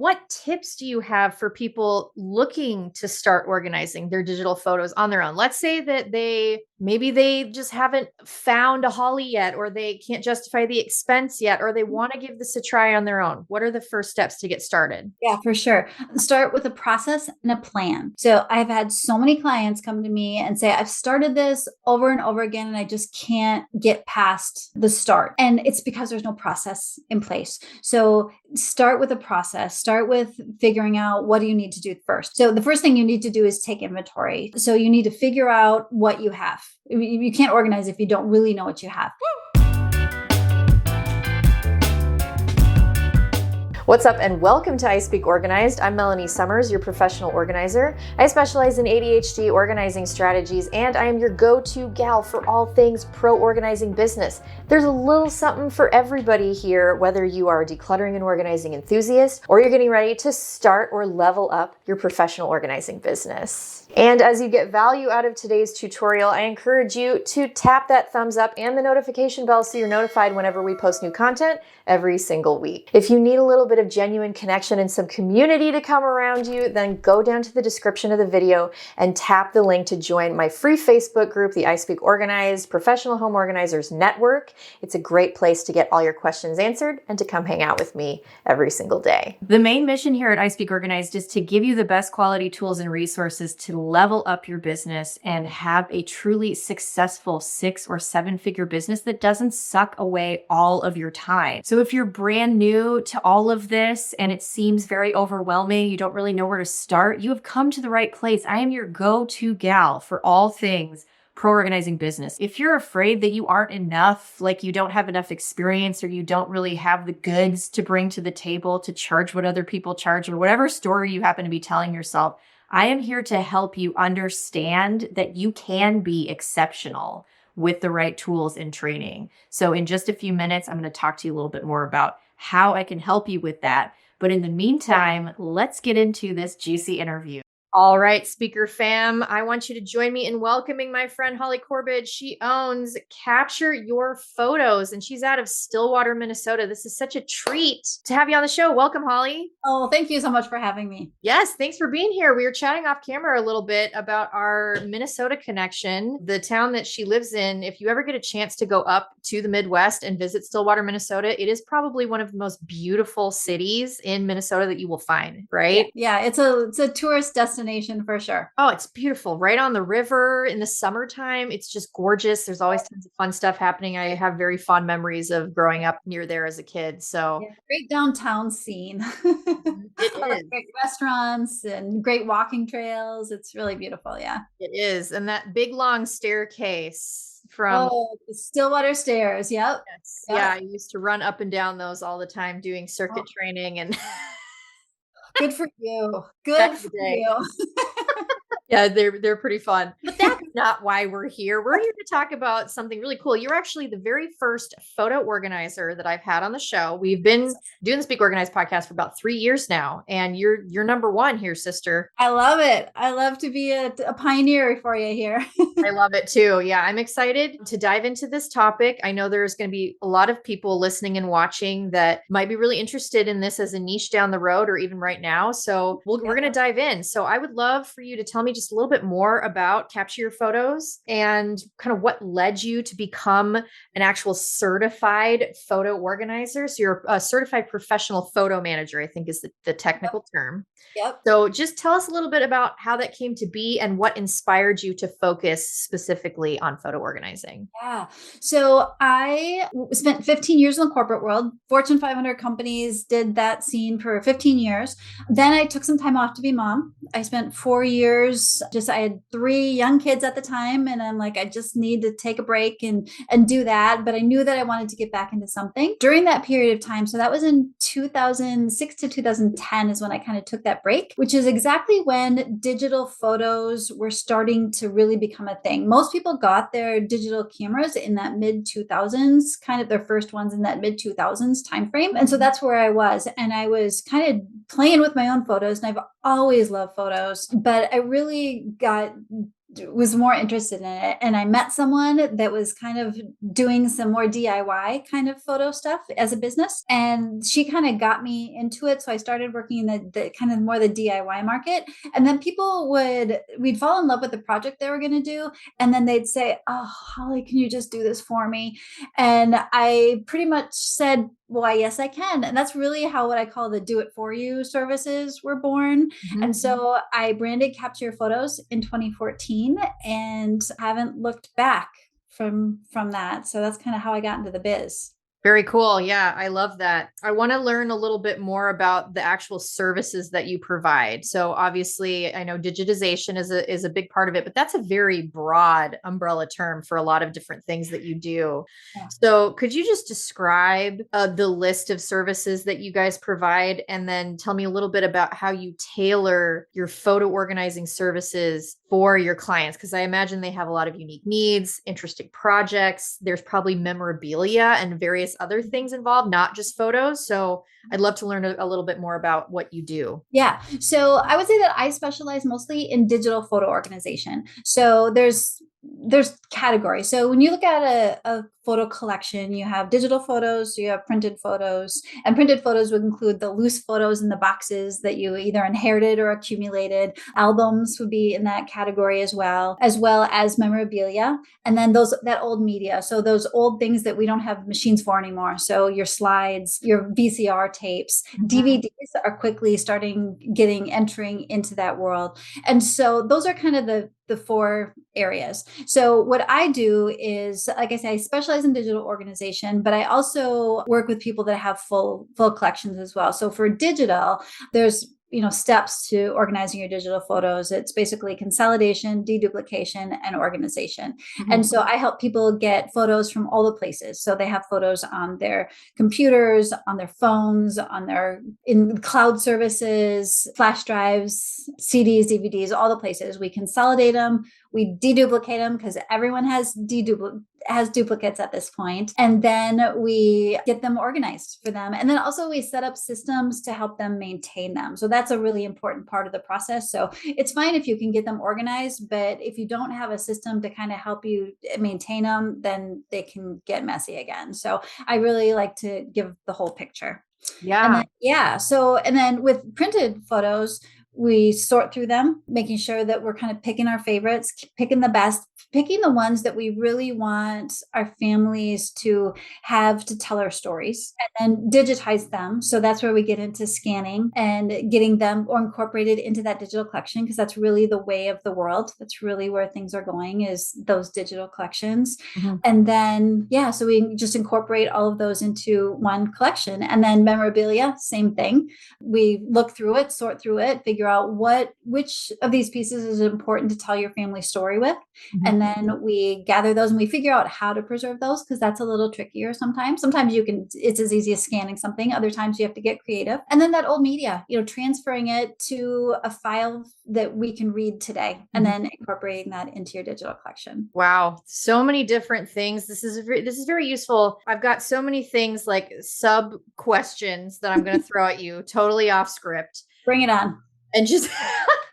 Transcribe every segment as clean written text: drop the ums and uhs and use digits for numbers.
what tips do you have for people looking to start organizing their digital photos on their own? Let's say that maybe they just haven't found a Holly yet, or they can't justify the expense yet, or they want to give this a try on their own. What are the first steps to get started? Yeah, for sure. Start with a process and a plan. So I've had so many clients come to me and say, I've started this over and over again, and I just can't get past the start. And it's because there's no process in place. So start with a process, start with figuring out what do you need to do first. So the first thing you need to do is take inventory. So you need to figure out what you have. You can't organize if you don't really know what you have. What's up, and welcome to I Speak Organized. I'm Melanie Summers, your professional organizer. I specialize in ADHD organizing strategies, and I am your go-to gal for all things pro organizing business. There's a little something for everybody here, whether you are a decluttering and organizing enthusiast, or you're getting ready to start or level up your professional organizing business. And as you get value out of today's tutorial, I encourage you to tap that thumbs up and the notification bell so you're notified whenever we post new content every single week. If you need a little bit of genuine connection and some community to come around you, then go down to the description of the video and tap the link to join my free Facebook group, the I Speak Organized Professional Home Organizers Network. It's a great place to get all your questions answered and to come hang out with me every single day. The main mission here at I Speak Organized is to give you the best quality tools and resources to level up your business and have a truly successful 6 or 7 figure business that doesn't suck away all of your time. So if you're brand new to all of this and it seems very overwhelming, you don't really know where to start, you have come to the right place. I am your go-to gal for all things pro-organizing business. If you're afraid that you aren't enough, like you don't have enough experience or you don't really have the goods to bring to the table to charge what other people charge, or whatever story you happen to be telling yourself, I am here to help you understand that you can be exceptional with the right tools and training. So in just a few minutes, I'm going to talk to you a little bit more about how I can help you with that. But in the meantime, let's get into this juicy interview. All right, speaker fam, I want you to join me in welcoming my friend Holly Corbid. She owns Capture Your Photos, and she's out of Stillwater, Minnesota. This is such a treat to have you on the show. Welcome, Holly. Oh, thank you so much for having me. Yes, thanks for being here. We were chatting off camera a little bit about our Minnesota connection, the town that she lives in. If you ever get a chance to go up to the Midwest and visit Stillwater, Minnesota, it is probably one of the most beautiful cities in Minnesota that you will find, right? Yeah, it's a tourist destination for sure. Oh, it's beautiful. Right on the river in the summertime. It's just gorgeous. There's always tons of fun stuff happening. I have very fond memories of growing up near there as a kid. So yeah, great downtown scene. It is. Great restaurants and great walking trails. It's really beautiful. Yeah. It is. And that big long staircase from the Stillwater stairs. Yep. Yes. Yeah, I used to run up and down those all the time doing circuit training, and good for you. Good for you. Yeah, they're pretty fun. But that's not why we're here. We're here to talk about something really cool. You're actually the very first photo organizer that I've had on the show. We've been doing the Speak Organized podcast for about 3 years now, and you're number one here, sister. I love it. I love to be a pioneer for you here. I love it too. Yeah, I'm excited to dive into this topic. I know there's going to be a lot of people listening and watching that might be really interested in this as a niche down the road or even right now. So we're going to dive in. So I would love for you to tell me just a little bit more about Capture Your Photos and kind of what led you to become an actual certified photo organizer. So you're a certified professional photo manager, I think is the technical term. Yep. So just tell us a little bit about how that came to be and what inspired you to focus specifically on photo organizing. Yeah. So I spent 15 years in the corporate world. Fortune 500 companies, did that scene for 15 years. Then I took some time off to be mom. I spent 4 years, I had 3 young kids at the time. And I'm like, I just need to take a break and do that. But I knew that I wanted to get back into something during that period of time. So that was in 2006 to 2010 is when I kind of took that break, which is exactly when digital photos were starting to really become a thing. Most people got their digital cameras in that mid 2000s, kind of their first ones in that mid 2000s timeframe. And so that's where I was. And I was kind of playing with my own photos, and I've always loved photos, but I really got was more interested in it. And I met someone that was kind of doing some more DIY kind of photo stuff as a business. And she kind of got me into it. So I started working in the kind of more the DIY market. And then we'd fall in love with the project they were going to do. And then they'd say, "Oh, Holly, can you just do this for me?" And I pretty much said, "Why, yes, I can." And that's really how what I call the do it for you services were born. Mhm. And so I branded Capture Your Photos in 2014 and haven't looked back from that. So that's kind of how I got into the biz. Very cool. Yeah, I love that. I want to learn a little bit more about the actual services that you provide. So obviously, I know digitization is a big part of it, but that's a very broad umbrella term for a lot of different things that you do. Yeah. So could you just describe the list of services that you guys provide, and then tell me a little bit about how you tailor your photo organizing services for your clients? Because I imagine they have a lot of unique needs, interesting projects. There's probably memorabilia and various other things involved, not just photos. So I'd love to learn a little bit more about what you do. Yeah. So I would say that I specialize mostly in digital photo organization. So there's categories. So when you look at a photo collection, you have digital photos, you have printed photos, and printed photos would include the loose photos in the boxes that you either inherited or accumulated. Albums would be in that category as well as memorabilia. And then that old media. So those old things that we don't have machines for anymore. So your slides, your VCR tapes, DVDs are quickly entering into that world. And so those are kind of the four areas. So what I do is, like I say, I specialize in digital organization, but I also work with people that have full collections as well. So for digital, there's steps to organizing your digital photos. It's basically consolidation, deduplication, and organization. Mm-hmm. And so I help people get photos from all the places. So they have photos on their computers, on their phones, in cloud services, flash drives, CDs, DVDs, all the places. We consolidate them, we deduplicate them because everyone has duplicates at this point. And then we get them organized for them. And then also we set up systems to help them maintain them. So that's a really important part of the process. So it's fine if you can get them organized, but if you don't have a system to kind of help you maintain them, then they can get messy again. So I really like to give the whole picture. Yeah. And then with printed photos, we sort through them, making sure that we're kind of picking our favorites, picking the best, picking the ones that we really want our families to have to tell our stories, and then digitize them. So that's where we get into scanning and getting them or incorporated into that digital collection, because that's really the way of the world. That's really where things are going, is those digital collections. Mm-hmm. And then, so we just incorporate all of those into one collection. And then memorabilia, same thing. We look through it, sort through it, figure out which of these pieces is important to tell your family story with. Mm-hmm. And then we gather those and we figure out how to preserve those, because that's a little trickier sometimes. Sometimes it's as easy as scanning something. Other times you have to get creative. And then that old media, transferring it to a file that we can read today, and then incorporating that into your digital collection. Wow. So many different things. This is very useful. I've got so many things, like sub questions that I'm going to throw at you, totally off script. Bring it on. And just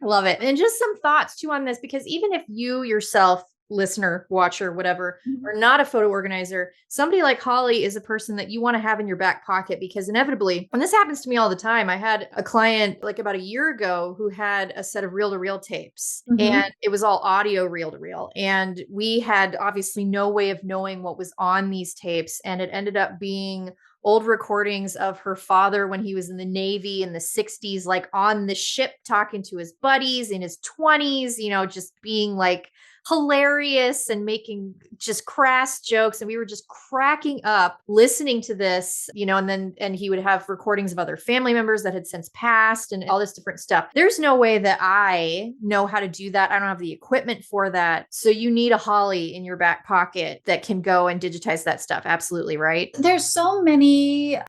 love it. And just some thoughts too on this, because even if you yourself, listener, watcher, whatever, are not a photo organizer, somebody like Holly is a person that you want to have in your back pocket, because inevitably, and this happens to me all the time, I had a client like about a year ago who had a set of reel-to-reel tapes, and it was all audio reel-to-reel. And we had obviously no way of knowing what was on these tapes. And it ended up being old recordings of her father when he was in the Navy in the 60s, like on the ship talking to his buddies in his 20s, just being like hilarious and making just crass jokes. And we were just cracking up listening to this, and he would have recordings of other family members that had since passed and all this different stuff. There's no way that I know how to do that. I don't have the equipment for that. So you need a Holly in your back pocket that can go and digitize that stuff. Absolutely, right? There's so many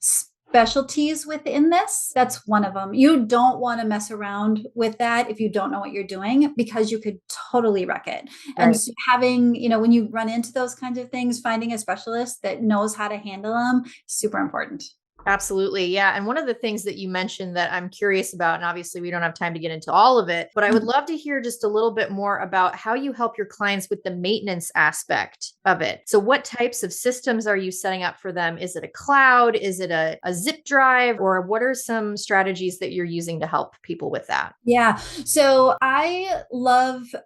specialties within this. That's one of them. You don't want to mess around with that if you don't know what you're doing, because you could totally wreck it. Right. And so having, when you run into those kinds of things, finding a specialist that knows how to handle them, super important. Absolutely. Yeah. And one of the things that you mentioned that I'm curious about, and obviously we don't have time to get into all of it, but I would love to hear just a little bit more about how you help your clients with the maintenance aspect of it. So, what types of systems are you setting up for them? Is it a cloud? Is it a zip drive? Or what are some strategies that you're using to help people with that? Yeah. So I'm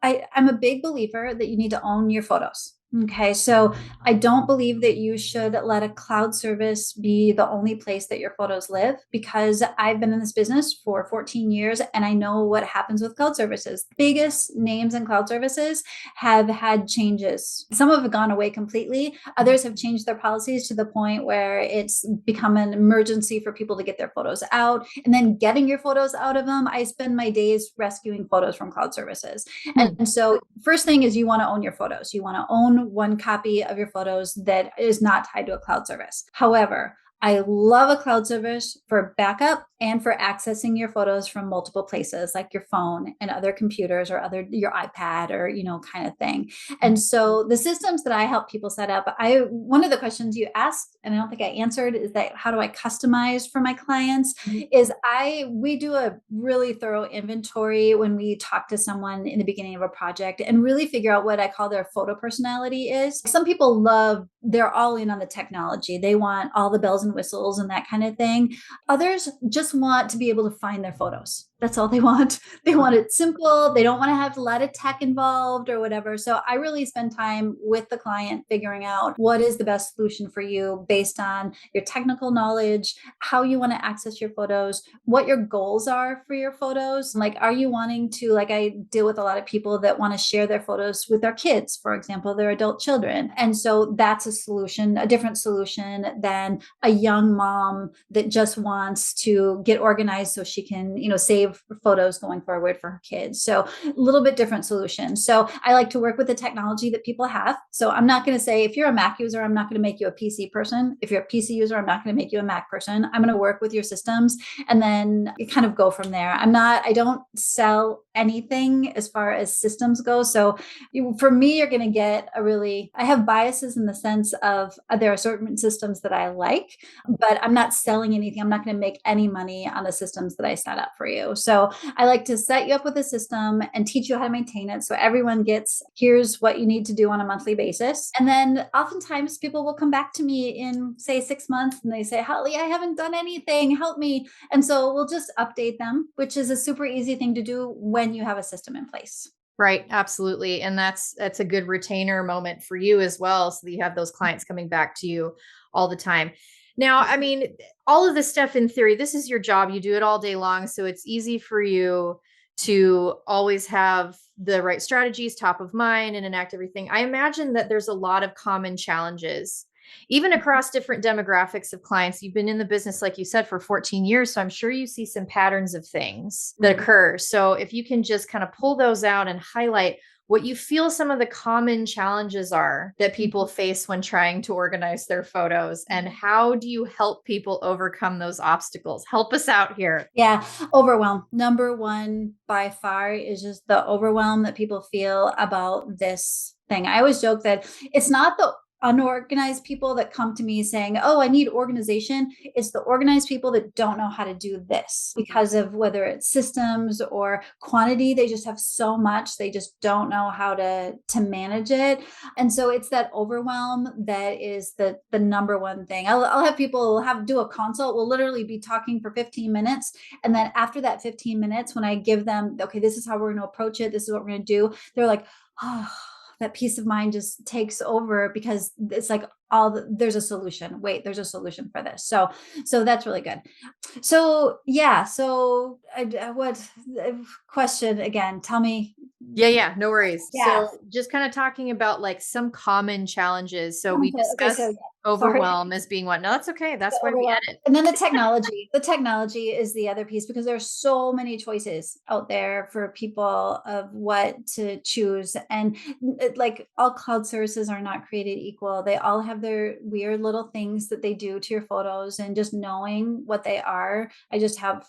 a big believer that you need to own your photos. Okay. So I don't believe that you should let a cloud service be the only place that your photos live, because I've been in this business for 14 years and I know what happens with cloud services. Biggest names in cloud services have had changes. Some have gone away completely. Others have changed their policies to the point where it's become an emergency for people to get their photos out, and then getting your photos out of them. I spend my days rescuing photos from cloud services. And so first thing is you want to own your photos. You want to own one copy of your photos that is not tied to a cloud service. However, I love a cloud service for backup and for accessing your photos from multiple places, like your phone and other computers or your iPad, or kind of thing. And so the systems that I help people set up, one of the questions you asked, and I don't think I answered, is that how do I customize for my clients? Is we do a really thorough inventory when we talk to someone in the beginning of a project and really figure out what I call their photo personality is. Some people they're all in on the technology. They want all the bells and whistles and that kind of thing. Others just want to be able to find their photos. That's all they want. They want it simple. They don't want to have a lot of tech involved or whatever. So I really spend time with the client figuring out what is the best solution for you based on your technical knowledge, how you want to access your photos, what your goals are for your photos. Like, are you wanting to, like, I deal with a lot of people that want to share their photos with their kids, for example, their adult children. And so that's a different solution than a young mom that just wants to get organized so she can, save photos going forward for her kids. So a little bit different solution. So I like to work with the technology that people have. So I'm not going to say, if you're a Mac user, I'm not going to make you a PC person. If you're a PC user, I'm not going to make you a Mac person. I'm going to work with your systems and then you kind of go from there. I don't sell anything as far as systems go. So for me, you're going to get I have biases in the sense of there are certain systems that I like, but I'm not selling anything. I'm not going to make any money on the systems that I set up for you. So I like to set you up with a system and teach you how to maintain it. So everyone gets, here's what you need to do on a monthly basis. And then oftentimes people will come back to me in, say, 6 months and they say, Holly, I haven't done anything. Help me. And so we'll just update them, which is a super easy thing to do when you have a system in place. Right. Absolutely. And that's a good retainer moment for you as well. So that you have those clients coming back to you all the time. Now, I mean, all of this stuff in theory, this is your job. You do it all day long. So it's easy for you to always have the right strategies top of mind and enact everything. I imagine that there's a lot of common challenges, even across different demographics of clients. You've been in the business, like you said, for 14 years. So I'm sure you see some patterns of things that occur. So if you can just kind of pull those out and highlight what you feel some of the common challenges are that people face when trying to organize their photos, and how do you help people overcome those obstacles? Help us out here. Yeah, overwhelm. Number one by far is just the overwhelm that people feel about this thing. I always joke that it's not the unorganized people that come to me saying, oh, I need organization. It's the organized people that don't know how to do this because of whether it's systems or quantity. They just have so much. They just don't know how to manage it. And so it's that overwhelm that is the number one thing. I'll have people do a consult. We'll literally be talking for 15 minutes. And then after that 15 minutes, when I give them, okay, this is how we're going to approach it, this is what we're going to do, they're like, oh, that peace of mind just takes over, because it's like there's a solution. Wait, there's a solution for this. So that's really good. So yeah. So what question again? Tell me. Yeah, no worries. Yeah. So just kind of talking about like some common challenges. So we Okay. discussed So overwhelm as being what? No, that's okay. That's why we edit. And then the technology is the other piece, because there's so many choices out there for people of what to choose. And like, all cloud services are not created equal. They all have their weird little things that they do to your photos, and just knowing what they are. I just have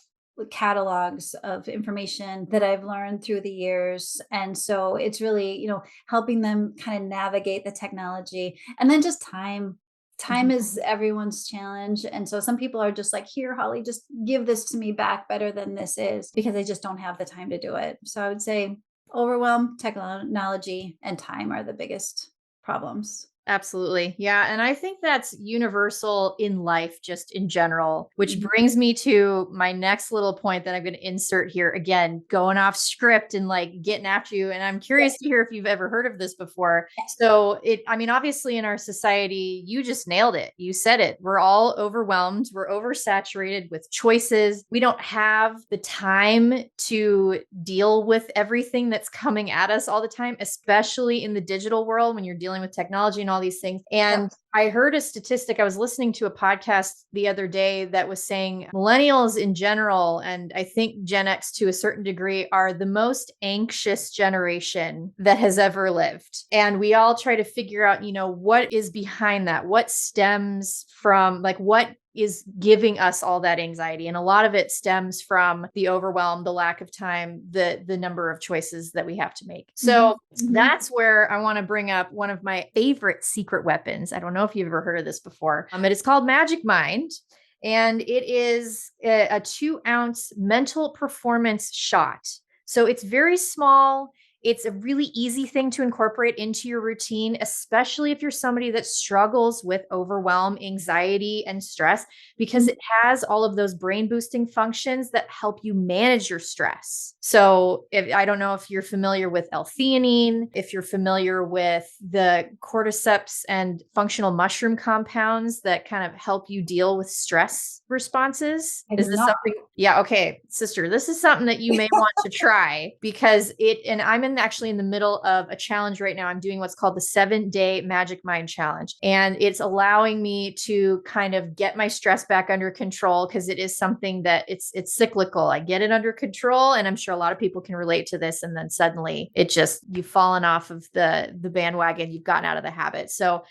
catalogs of information that I've learned through the years. And so it's really, helping them kind of navigate the technology, and then just time. Time is everyone's challenge. And so some people are just like, here, Holly, just give this to me back better than this is, because they just don't have the time to do it. So I would say overwhelm, technology, and time are the biggest problems. Absolutely. Yeah. And I think that's universal in life, just in general, which brings me to my next little point that I'm going to insert here. Again, going off script and like getting after you. And I'm curious to hear if you've ever heard of this before. So I mean, obviously in our society, you just nailed it. You said it. We're all overwhelmed. We're oversaturated with choices. We don't have the time to deal with everything that's coming at us all the time, especially in the digital world when you're dealing with technology and all these things. And I heard a statistic. I was listening to a podcast the other day that was saying millennials in general, and I think Gen X to a certain degree, are the most anxious generation that has ever lived. And we all try to figure out, what is behind that? What stems from, like, what is giving us all that anxiety? And a lot of it stems from the overwhelm, the lack of time, the number of choices that we have to make. So that's where I want to bring up one of my favorite secret weapons. I don't know if you've ever heard of this before. It is called Magic Mind. And it is a 2-ounce mental performance shot. So it's very small. It's a really easy thing to incorporate into your routine, especially if you're somebody that struggles with overwhelm, anxiety, and stress, because it has all of those brain boosting functions that help you manage your stress. So I don't know if you're familiar with L-theanine, if you're familiar with the cordyceps and functional mushroom compounds that kind of help you deal with stress responses. Is this something? Yeah. Okay, sister, this is something that you may want to try, because and I'm actually in the middle of a challenge right now. I'm doing what's called the 7-day Magic Mind Challenge. And it's allowing me to kind of get my stress back under control, because it is something that it's cyclical. I get it under control, and I'm sure a lot of people can relate to this. And then suddenly you've fallen off of the bandwagon, you've gotten out of the habit. So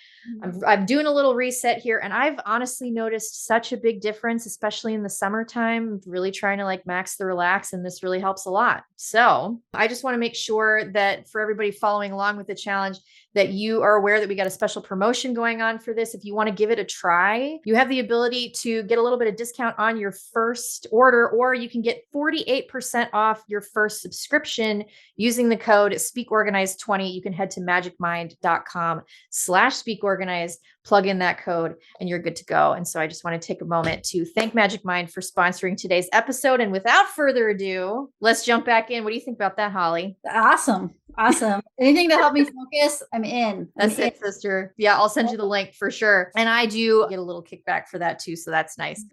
I'm doing a little reset here, and I've honestly noticed such a big difference, especially in the summertime. I'm really trying to like max the relax, and this really helps a lot. So I just want to make sure that for everybody following along with the challenge, that you are aware that we got a special promotion going on for this. If you want to give it a try, you have the ability to get a little bit of discount on your first order, or you can get 48% off your first subscription using the code SpeakOrganized20. You can head to magicmind.com/speakorganized, plug in that code, and you're good to go. And so I just want to take a moment to thank Magic Mind for sponsoring today's episode. And without further ado, let's jump back in. What do you think about that, Holly? Awesome. Anything to help me focus, I'm in. That's it, sister. Yeah, I'll send you the link for sure. And I do get a little kickback for that too. So that's nice.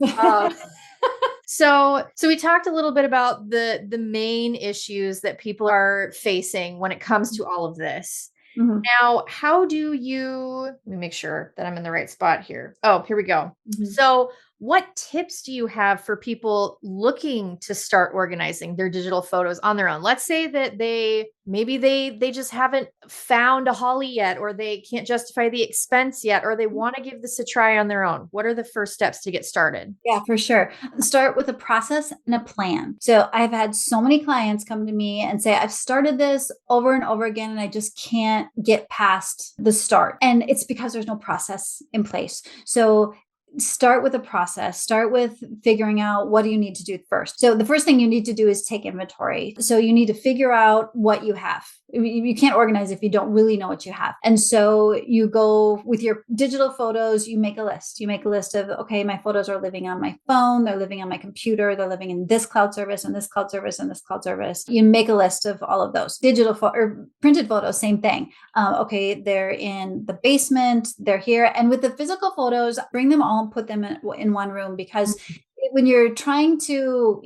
So we talked a little bit about the main issues that people are facing when it comes to all of this. Now, how do you, let me make sure that I'm in the right spot here. Oh, here we go. So what tips do you have for people looking to start organizing their digital photos on their own? Let's say that maybe they just haven't found a Holly yet, or they can't justify the expense yet, or they want to give this a try on their own. What are the first steps to get started? Yeah, for sure. Start with a process and a plan. So I've had so many clients come to me and say, I've started this over and over again, and I just can't get past the start. And it's because there's no process in place. So start with a process. Start with figuring out, what do you need to do first? So the first thing you need to do is take inventory. So you need to figure out what you have. You can't organize if you don't really know what you have. And so you go with your digital photos, you make a list. You make a list of, okay, my photos are living on my phone, they're living on my computer, they're living in this cloud service and this cloud service and this cloud service. You make a list of all of those. Digital or printed photos, same thing. Okay, they're in the basement, they're here. And with the physical photos, bring them all and put them in one room, because when you're trying to,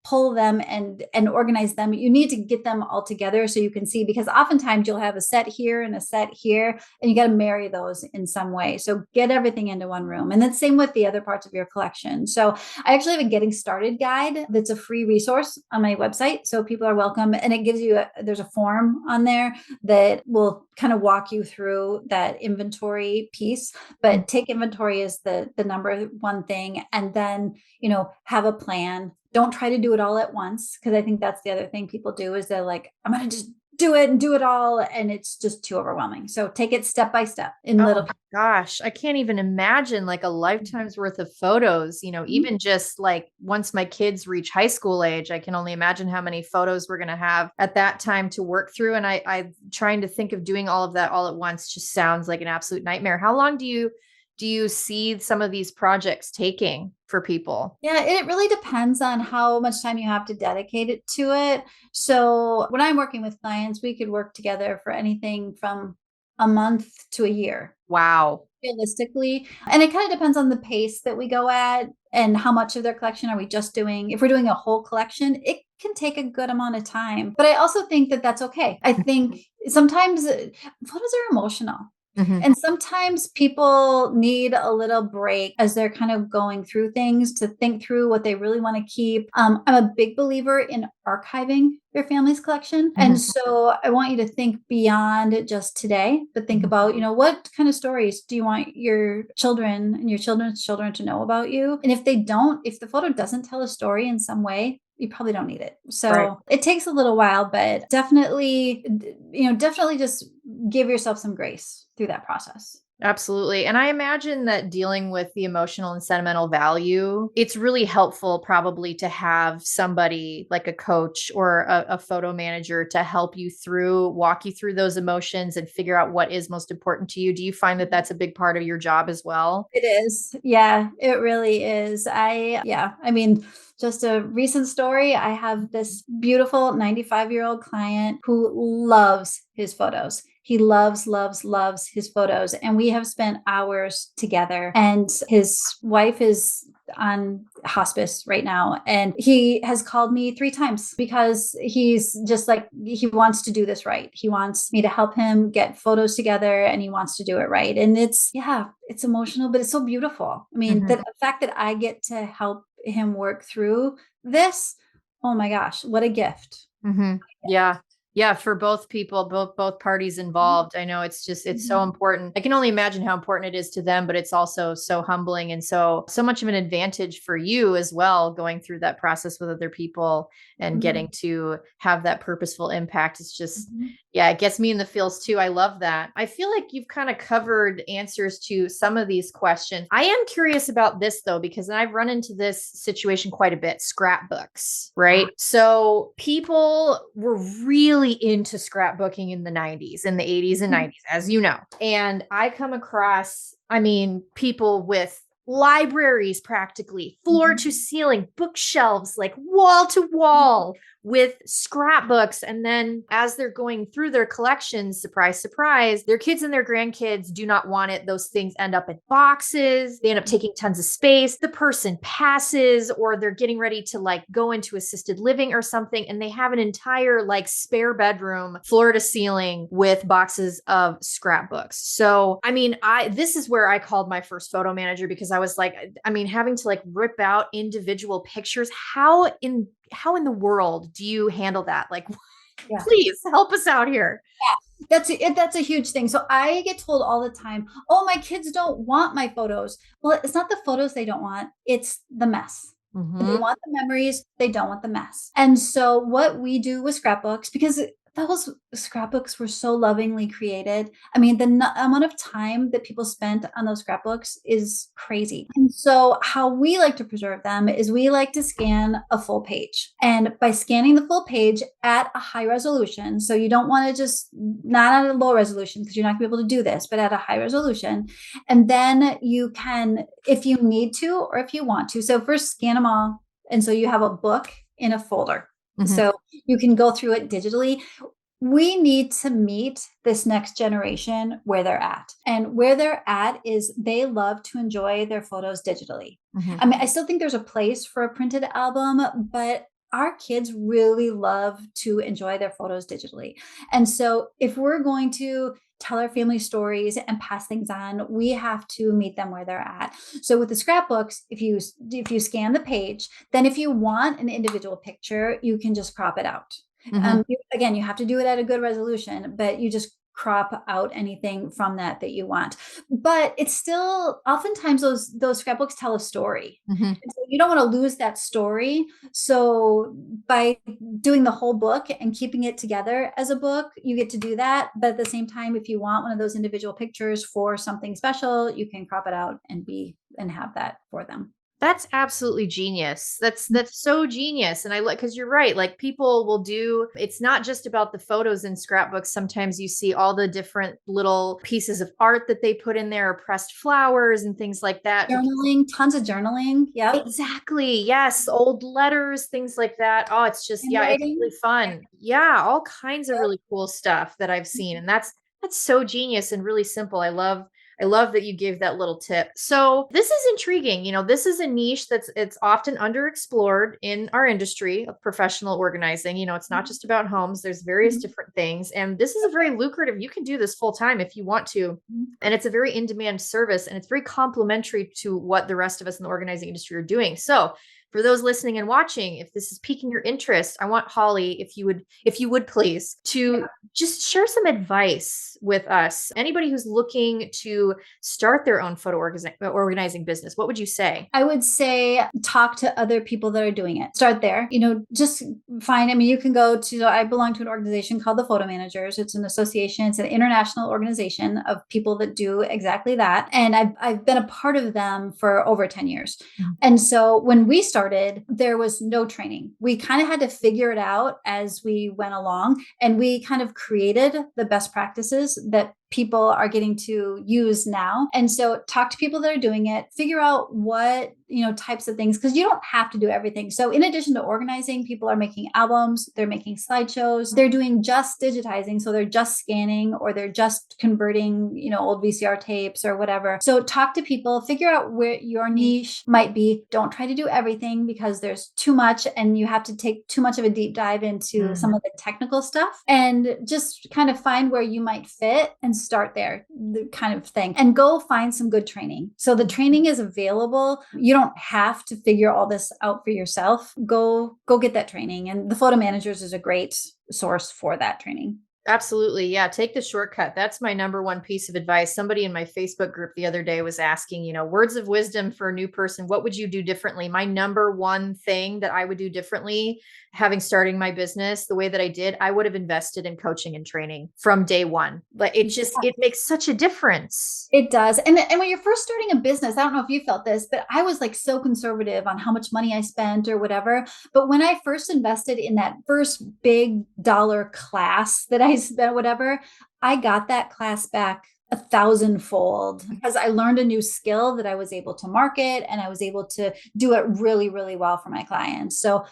pull them and organize them, you need to get them all together so you can see, because oftentimes you'll have a set here and a set here, and you got to marry those in some way. So get everything into one room. And then same with the other parts of your collection. So I actually have a getting started guide that's a free resource on my website. So people are welcome. And it gives you, there's a form on there that will kind of walk you through that inventory piece. But take inventory as the number one thing. And then, have a plan. Don't try to do it all at once, because I think that's the other thing people do, is they're like, I'm going to just do it and do it all. And it's just too overwhelming. So take it step by step in Oh little. my gosh, I can't even imagine like a lifetime's worth of photos, even just like once my kids reach high school age, I can only imagine how many photos we're going to have at that time to work through. And I trying to think of doing all of that all at once just sounds like an absolute nightmare. How long do you see some of these projects taking for people? Yeah, it really depends on how much time you have to dedicate it to it. So when I'm working with clients, we could work together for anything from a month to a year. Wow. Realistically. And it kind of depends on the pace that we go at and how much of their collection are we just doing. If we're doing a whole collection, it can take a good amount of time. But I also think that that's okay. I think sometimes photos are emotional. Mm-hmm. And sometimes people need a little break as they're kind of going through things to think through what they really want to keep. I'm a big believer in archiving your family's collection. Mm-hmm. And so I want you to think beyond just today, but think about, what kind of stories do you want your children and your children's children to know about you? And if the photo doesn't tell a story in some way, you probably don't need it. So It takes a little while, but definitely just give yourself some grace through that process. Absolutely. And I imagine that dealing with the emotional and sentimental value, it's really helpful probably to have somebody like a coach or a photo manager to help you walk you through those emotions and figure out what is most important to you. Do you find that that's a big part of your job as well? It is. Yeah, it really is. I mean, just a recent story. I have this beautiful 95-year-old client who loves his photos. He loves, loves, loves his photos. And we have spent hours together. And his wife is on hospice right now. And he has called me 3 times because he's just like, he wants to do this right. He wants me to help him get photos together and he wants to do it right. And it's emotional, but it's so beautiful. I mean, the fact that I get to help him work through this, oh my gosh, what a gift. Mm-hmm. Yeah. Yeah, for both people, both parties involved. I know it's so important. I can only imagine how important it is to them, but it's also so humbling and so much of an advantage for you as well, going through that process with other people and getting to have that purposeful impact. It's just, yeah, it gets me in the feels too. I love that. I feel like you've kind of covered answers to some of these questions. I am curious about this though, because I've run into this situation quite a bit, scrapbooks, right? So people were really into scrapbooking in the 90s and the 80s and 90s, as you know. And I come across, people with libraries practically floor to ceiling, bookshelves, like wall to wall with scrapbooks. And then as they're going through their collections, surprise, surprise, their kids and their grandkids do not want it. Those things end up in boxes. They end up taking tons of space. The person passes or they're getting ready to like go into assisted living or something. And they have an entire like spare bedroom, floor to ceiling with boxes of scrapbooks. So, this is where I called my first photo manager because I was like, having to like rip out individual pictures. How in the world do you handle that? Like, please help us out here. Yeah, that's a huge thing. So I get told all the time, oh, my kids don't want my photos. Well, it's not the photos they don't want. It's the mess. They want the memories. They don't want the mess. And so what we do with scrapbooks, because those scrapbooks were so lovingly created. The amount of time that people spent on those scrapbooks is crazy. And so how we like to preserve them is we like to scan a full page. And by scanning the full page at a high resolution, so you don't want to just not at a low resolution because you're not going to be able to do this, but at a high resolution. And then you can, if you need to, or if you want to. So first scan them all. And so you have a book in a folder. So you can go through it digitally. We need to meet this next generation where they're at. And where they're at is they love to enjoy their photos digitally. I still think there's a place for a printed album, but our kids really love to enjoy their photos digitally. And so if we're going to tell our family stories and pass things on, we have to meet them where they're at. So with the scrapbooks, if you scan the page, then if you want an individual picture, you can just crop it out. You have to do it at a good resolution, but you just crop out anything from that you want. But it's still oftentimes those scrapbooks tell a story. Mm-hmm. And so you don't want to lose that story. So by doing the whole book and keeping it together as a book, you get to do that. But at the same time, if you want one of those individual pictures for something special, you can crop it out and have that for them. That's absolutely genius. That's so genius. And I like, because you're right. Like people will do, it's not just about the photos in scrapbooks. Sometimes you see all the different little pieces of art that they put in there, or pressed flowers and things like that. Journaling, tons of journaling. Yeah. Exactly. Yes. Old letters, things like that. Oh, it's just, yeah, it's Handwriting. really fun. Yeah. All kinds of really cool stuff that I've seen. And that's so genius and really simple. I love that you gave that little tip. So this is intriguing. This is a niche it's often underexplored in our industry of professional organizing. It's not just about homes. There's various different things. And this is a very lucrative, you can do this full time if you want to. And it's a very in-demand service, and it's very complementary to what the rest of us in the organizing industry are doing. So for those listening and watching, if this is piquing your interest, I want Holly, if you would please, to just share some advice with us. Anybody who's looking to start their own photo organizing business, what would you say? I would say talk to other people that are doing it. Start there. Just find, you can go to, I belong to an organization called the Photo Managers. It's an association. It's an international organization of people that do exactly that. And I've been a part of them for over 10 years. Mm-hmm. And so when we started, there was no training. We kind of had to figure it out as we went along, and we kind of created the best practices that people are getting to use now. And so talk to people that are doing it, figure out what, types of things, because you don't have to do everything. So in addition to organizing, people are making albums, they're making slideshows, they're doing just digitizing. So they're just scanning, or they're just converting, old VCR tapes or whatever. So talk to people, figure out where your niche might be. Don't try to do everything, because there's too much and you have to take too much of a deep dive into some of the technical stuff, and just kind of find where you might fit and start there, the kind of thing, and go find some good training. So the training is available. You don't have to figure all this out for yourself. Go get that training. And the Photo Managers is a great source for that training. Absolutely. Yeah. Take the shortcut. That's my number one piece of advice. Somebody in my Facebook group the other day was asking, words of wisdom for a new person. What would you do differently? My number one thing that I would do differently, starting my business the way that I did, I would have invested in coaching and training from day one. But it makes such a difference. It does. And when you're first starting a business, I don't know if you felt this, but I was like so conservative on how much money I spent or whatever. But when I first invested in that first big dollar class that I spent, whatever, I got that class back 1,000-fold, because I learned a new skill that I was able to market, and I was able to do it really, really well for my clients. So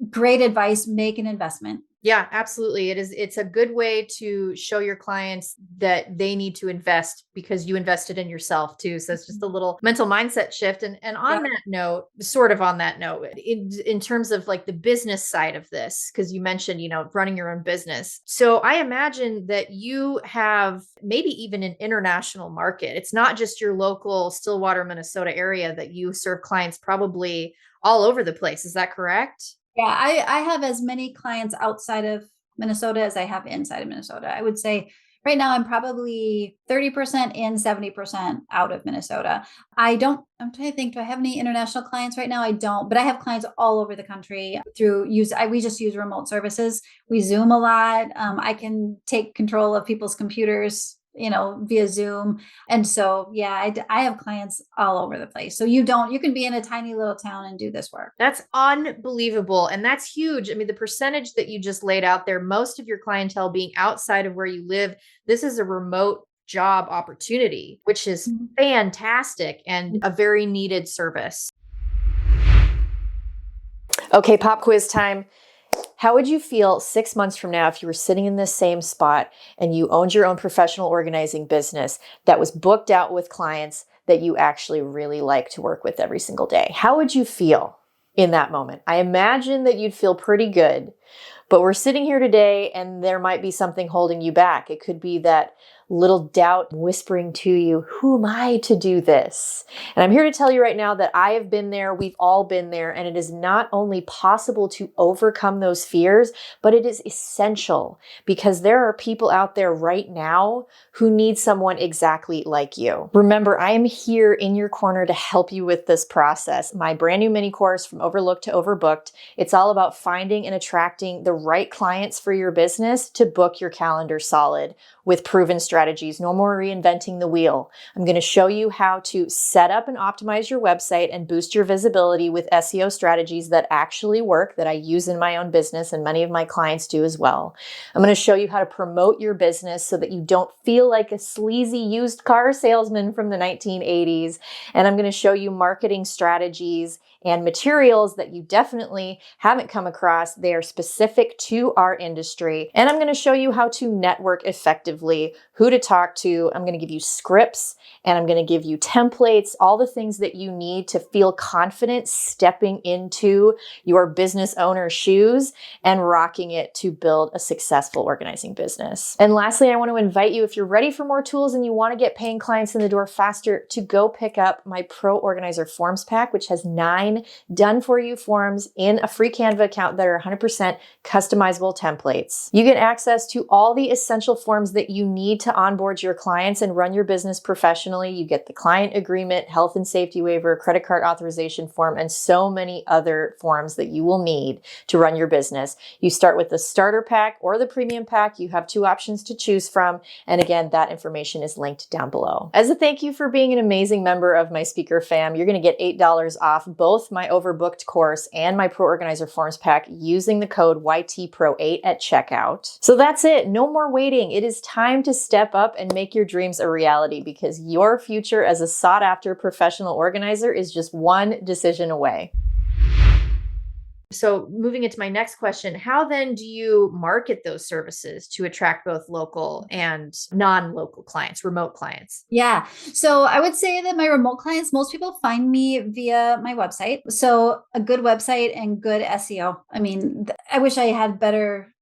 great advice, make an investment. Yeah, absolutely. It's a good way to show your clients that they need to invest, because you invested in yourself too. So it's just a little mental mindset shift. And on that note, in terms of like the business side of this, because you mentioned, running your own business. So I imagine that you have maybe even an international market. It's not just your local Stillwater, Minnesota area that you serve clients probably all over the place. Is that correct? Yeah, I have as many clients outside of Minnesota as I have inside of Minnesota. I would say right now I'm probably 30% in, 70% out of Minnesota. I'm trying to think, do I have any international clients right now? I don't, but I have clients all over the country we just use remote services. We Zoom a lot. I can take control of people's computers, via Zoom. And so, yeah, I have clients all over the place. So you can be in a tiny little town and do this work. That's unbelievable. And that's huge. I mean, the percentage that you just laid out there, most of your clientele being outside of where you live, this is a remote job opportunity, which is fantastic and a very needed service. Okay, pop quiz time. How would you feel 6 months from now if you were sitting in this same spot and you owned your own professional organizing business that was booked out with clients that you actually really like to work with every single day? How would you feel in that moment? I imagine that you'd feel pretty good, but we're sitting here today and there might be something holding you back. It could be that little doubt whispering to you, who am I to do this? And I'm here to tell you right now that I have been there. We've all been there. And it is not only possible to overcome those fears, but it is essential because there are people out there right now who need someone exactly like you. Remember, I am here in your corner to help you with this process. My brand new mini course, From Overlooked to Overbooked, it's all about finding and attracting the right clients for your business to book your calendar solid with proven strategies. No more reinventing the wheel. I'm going to show you how to set up and optimize your website and boost your visibility with SEO strategies that actually work, that I use in my own business and many of my clients do as well. I'm going to show you how to promote your business so that you don't feel like a sleazy used car salesman from the 1980s. And I'm going to show you marketing strategies and materials that you definitely haven't come across. They are specific to our industry. And I'm going to show you how to network effectively, who to talk to. I'm going to give you scripts and I'm going to give you templates, all the things that you need to feel confident stepping into your business owner's shoes and rocking it to build a successful organizing business. And lastly, I want to invite you, if you're ready for more tools and you want to get paying clients in the door faster, to go pick up my Pro Organizer Forms Pack, which has 9 done for you forms in a free Canva account that are 100% customizable templates. You get access to all the essential forms that you need to onboard your clients and run your business professionally. You get the client agreement, health and safety waiver, credit card authorization form, and so many other forms that you will need to run your business. You start with the starter pack or the premium pack. You have 2 options to choose from. And again, that information is linked down below. As a thank you for being an amazing member of my speaker fam, you're going to get $8 off both my Overbooked course and my Pro Organizer Forms Pack using the code YTPRO8 at checkout. So that's it. No more waiting. It is time to step up and make your dreams a reality because your future as a sought after professional organizer is just one decision away. So moving into my next question, how then do you market those services to attract both local and non-local clients, remote clients? Yeah. So I would say that my remote clients, most people find me via my website. So a good website and good SEO. I mean, I wish I had better,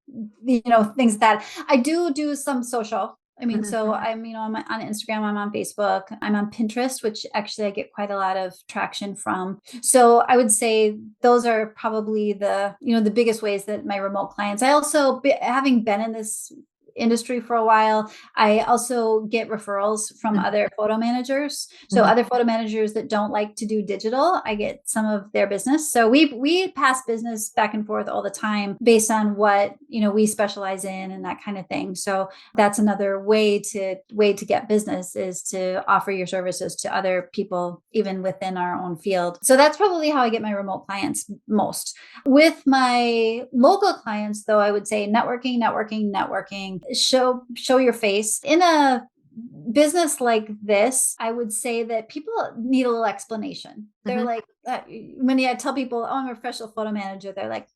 things that I do some social. I mean, so I'm, I'm on Instagram, I'm on Facebook, I'm on Pinterest, which actually I get quite a lot of traction from. So I would say those are probably the biggest ways that my remote clients. I also, having been in this industry for a while, I also get referrals from other photo managers. So other photo managers that don't like to do digital, I get some of their business. So we pass business back and forth all the time based on what, we specialize in and that kind of thing. So that's another way to get business, is to offer your services to other people, even within our own field. So that's probably how I get my remote clients most. With my local clients, though, I would say networking. Show your face. In a business like this, I would say that people need a little explanation. They're like, when I tell people, oh, I'm a professional photo manager, they're like,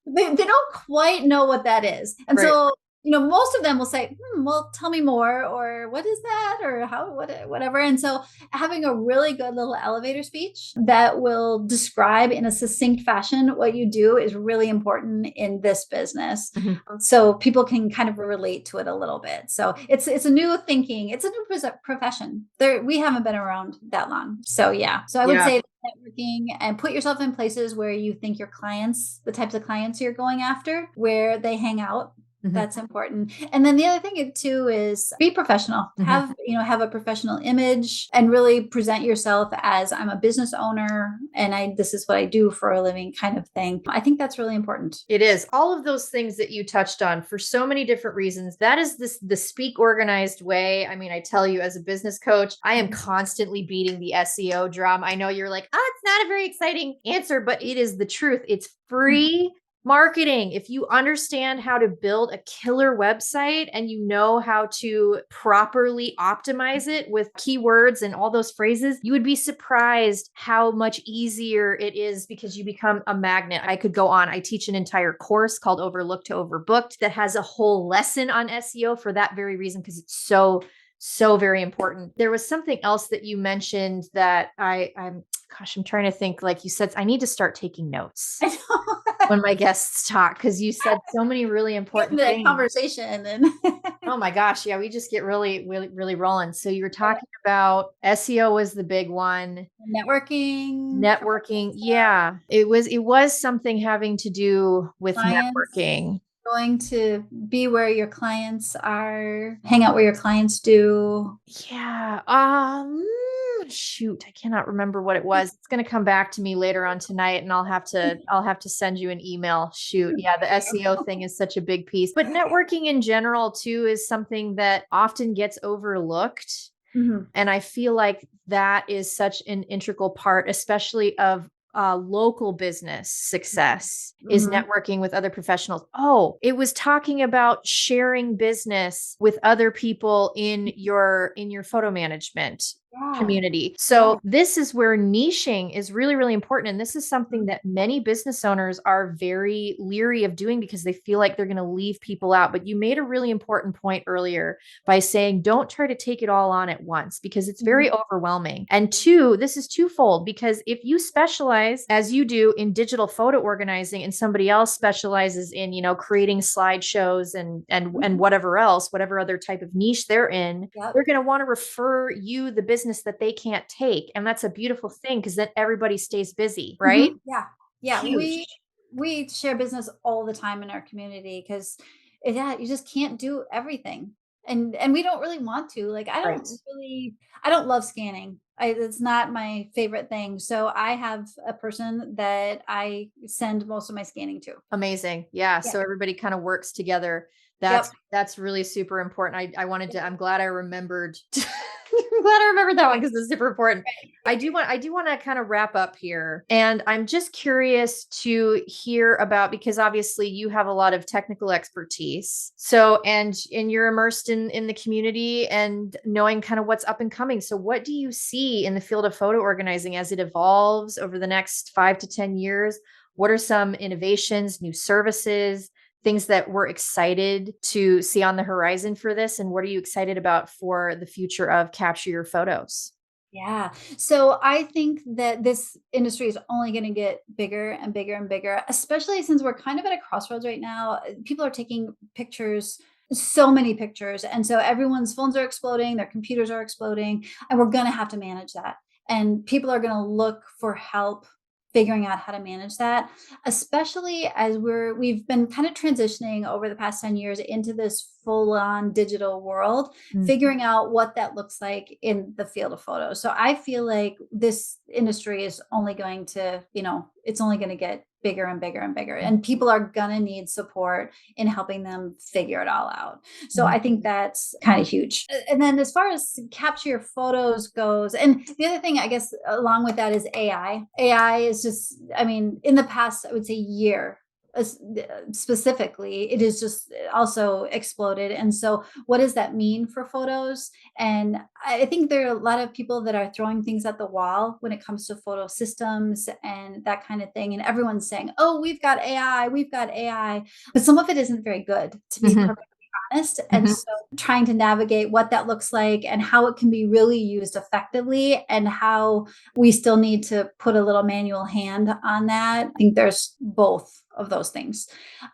they don't quite know what that is. And so most of them will say, well, tell me more, or what is that, or how, whatever. And so having a really good little elevator speech that will describe in a succinct fashion what you do is really important in this business. So people can kind of relate to it a little bit. So it's a new thinking. It's a new profession. We haven't been around that long. So yeah. So I would say networking, and put yourself in places where you think your clients, the types of clients you're going after, where they hang out. That's important. And then the other thing too is be professional. Have a professional image and really present yourself as, I'm a business owner and this is what I do for a living, kind of thing. I think that's really important. It is. All of those things that you touched on for so many different reasons. That is the speak organized way. I mean, I tell you, as a business coach, I am constantly beating the SEO drum. I know you're like, it's not a very exciting answer, but it is the truth. It's free marketing. If you understand how to build a killer website and you know how to properly optimize it with keywords and all those phrases, you would be surprised how much easier it is, because you become a magnet. I could go on. I teach an entire course called Overlooked to Overbooked that has a whole lesson on SEO for that very reason, because it's so very important. There was something else that you mentioned that I'm trying to think, like you said, I need to start taking notes. when my guests talk, because you said so many really important That things. conversation and Oh my gosh. Yeah. We just get really, really, really rolling. So you were talking about SEO was the big one. networking, Networking. Yeah. It was something having to do with clients, networking. going to be where your clients are, hang out where your clients do. Yeah. Shoot, I cannot remember what it was. It's going to come back to me later on tonight and I'll have to send you an email. Shoot. Yeah, the SEO thing is such a big piece. But networking in general too is something that often gets overlooked. Mhm. And I feel like that is such an integral part, especially of local business success, is Mhm. networking with other professionals. Oh, it was talking about sharing business with other people in your photo management Yeah. community. Yeah. So this is where niching is really, really important. And this is something that many business owners are very leery of doing because they feel like they're going to leave people out. But you made a really important point earlier by saying, don't try to take it all on at once because it's very overwhelming. And two, this is twofold because if you specialize as you do in digital photo organizing and somebody else specializes in, creating slideshows and whatever else, whatever other type of niche they're in, Yep. they're going to want to refer you the business that they can't take. And that's a beautiful thing because then everybody stays busy, right? Yeah. Yeah. Huge. We share business all the time in our community because yeah, you just can't do everything. And we don't really want to. Like Right. I don't love scanning. It's not my favorite thing. So I have a person that I send most of my scanning to. Amazing. Yeah. Yeah. So everybody kind of works together. That's Yep. that's really super important. I'm glad I remembered I'm glad I remembered that one because it's super important. I do want to kind of wrap up here. And I'm just curious to hear about because obviously you have a lot of technical expertise. So and you're immersed in the community and knowing kind of what's up and coming. So what do you see in the field of photo organizing as it evolves over the next 5 to 10 years? What are some innovations, new services, things that we're excited to see on the horizon for this? And what are you excited about for the future of capture your photos? Yeah. So I think that this industry is only going to get bigger and bigger and bigger, especially since we're kind of at a crossroads right now. People are taking pictures, so many pictures. And so everyone's phones are exploding, their computers are exploding, and we're going to have to manage that. And people are going to look for help figuring out how to manage that, especially as we've been kind of transitioning over the past 10 years into this full on digital world, Mm. figuring out what that looks like in the field of photos. So I feel like this industry is only going to, it's only going to get bigger and bigger and bigger. And people are going to need support in helping them figure it all out. So I think that's kind of huge. And then as far as capture your photos goes, and the other thing, I guess, along with that is AI. AI is just, I mean, in the past, I would say year, specifically, it is just also exploded. And so what does that mean for photos? And I think there are a lot of people that are throwing things at the wall when it comes to photo systems and that kind of thing. And everyone's saying, oh, we've got AI, but some of it isn't very good, to be Mhm. perfectly honest. And Mhm. so trying to navigate what that looks like and how it can be really used effectively and how we still need to put a little manual hand on that. I think there's both of those things.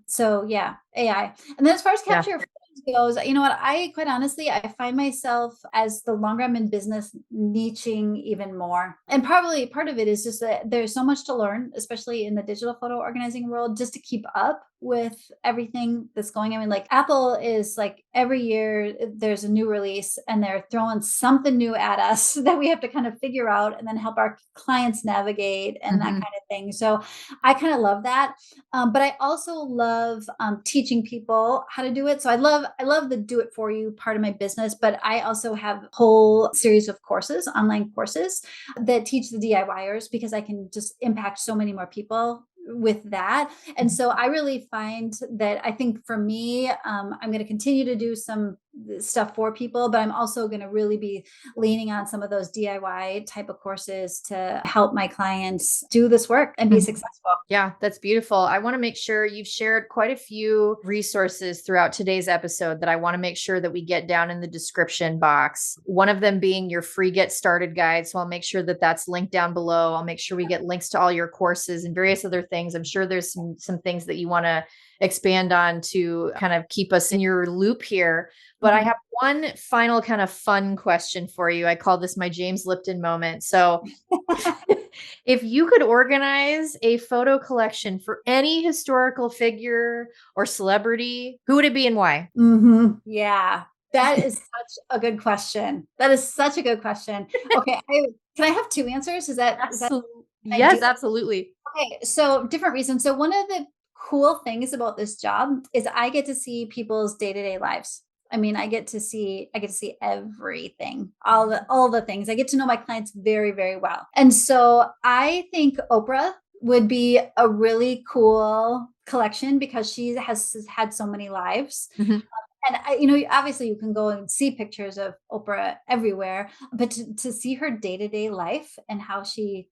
So yeah, AI. And then as far as Yeah. capture your photos goes, you know what? I quite honestly, I find myself as the longer I'm in business, niching even more. And probably part of it is just that there's so much to learn, especially in the digital photo organizing world, just to keep up with everything that's going on. I mean, like Apple is like every year there's a new release and they're throwing something new at us that we have to kind of figure out and then help our clients navigate and that kind Mhm. of thing. So I kind of love that. But I also love teaching people how to do it. So I love the do it for you part of my business, but I also have a whole series of courses, online courses that teach the DIYers because I can just impact so many more people with that. And so I really find that I think for me, I'm going to continue to do some stuff for people, but I'm also going to really be leaning on some of those DIY type of courses to help my clients do this work and be successful. Yeah, that's beautiful. I want to make sure you've shared quite a few resources throughout today's episode that I want to make sure that we get down in the description box. One of them being your free Get Started guide. So I'll make sure that that's linked down below. I'll make sure we get links to all your courses and various other things. I'm sure there's some things that you want to expand on to kind of keep us in your loop here. But I have one final kind of fun question for you. I call this my James Lipton moment. So if you could organize a photo collection for any historical figure or celebrity, who would it be and why? Yeah, that is such a good question. That is such a good question. Okay, can I have two answers? Is that Yes, absolutely. Okay, so different reasons. So one of the cool things about this job is I get to see people's day-to-day lives. I mean, I get to see everything, all the things. I get to know my clients very, very well. And so I think Oprah would be a really cool collection because she has had so many lives. And obviously you can go and see pictures of Oprah everywhere, but to see her day-to-day life and how she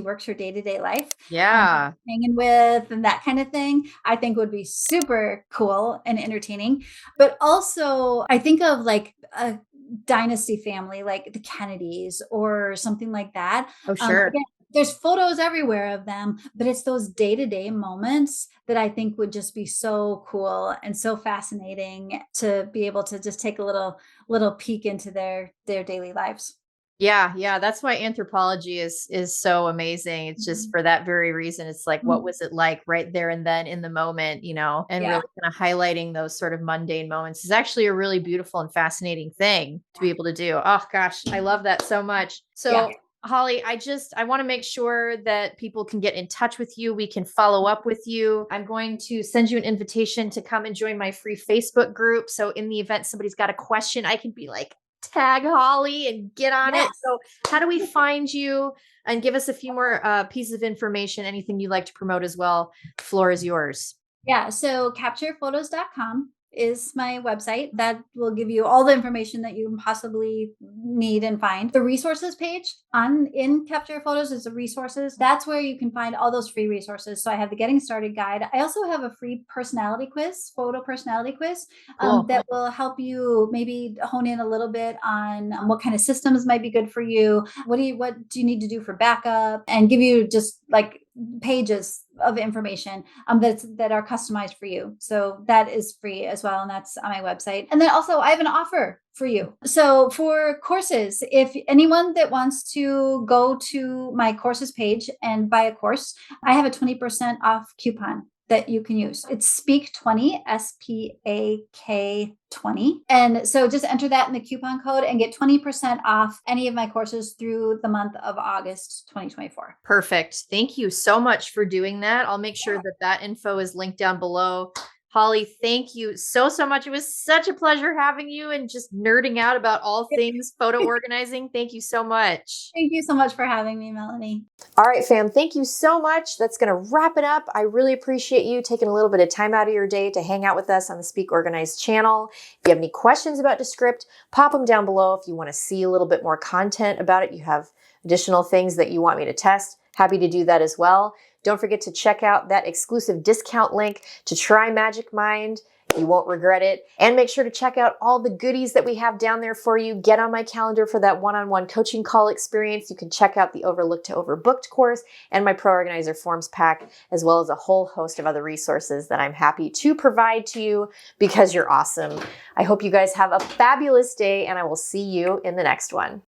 works her day-to-day life, Yeah. hanging with and that kind of thing, I think would be super cool and entertaining. But also I think of like a dynasty family, like the Kennedys or something like that. Oh, sure. Again, there's photos everywhere of them, but it's those day-to-day moments that I think would just be so cool and so fascinating to be able to just take a little peek into their daily lives. Yeah. That's why anthropology is so amazing. It's just for that very reason. It's like, what was it like right there and then in the moment, and really kind of highlighting those sort of mundane moments is actually a really beautiful and fascinating thing to be able to do. Oh gosh, I love that so much. So Holly, I want to make sure that people can get in touch with you. We can follow up with you. I'm going to send you an invitation to come and join my free Facebook group. So in the event somebody's got a question, I can be like, tag Holly and get on it. So how do we find you? And give us a few more pieces of information, anything you'd like to promote as well. The floor is yours. Yeah. So capturephotos.com is my website that will give you all the information that you can possibly need and find. The resources page in Capture Photos is the resources. That's where you can find all those free resources. So I have the Getting Started guide. I also have a free personality quiz, photo personality quiz, that will help you maybe hone in a little bit on what kind of systems might be good for you. What do you need to do for backup, and give you just like pages of information that are customized for you. So that is free as well. And that's on my website. And then also I have an offer for you. So for courses, if anyone that wants to go to my courses page and buy a course, I have a 20% off coupon that you can use. It's Speak 20, SPAK 20. And so just enter that in the coupon code and get 20% off any of my courses through the month of August 2024. Perfect. Thank you so much for doing that. I'll make sure that info is linked down below. Holly, thank you so much. It was such a pleasure having you and just nerding out about all things photo organizing. Thank you so much. Thank you so much for having me, Melanie. All right, fam. Thank you so much. That's going to wrap it up. I really appreciate you taking a little bit of time out of your day to hang out with us on the Speak Organized channel. If you have any questions about Descript, pop them down below. If you want to see a little bit more content about it, you have additional things that you want me to test, happy to do that as well. Don't forget to check out that exclusive discount link to try Magic Mind. You won't regret it. And make sure to check out all the goodies that we have down there for you. Get on my calendar for that one-on-one coaching call experience. You can check out the Overlooked to Overbooked course and my Pro Organizer Forms pack, as well as a whole host of other resources that I'm happy to provide to you because you're awesome. I hope you guys have a fabulous day, and I will see you in the next one.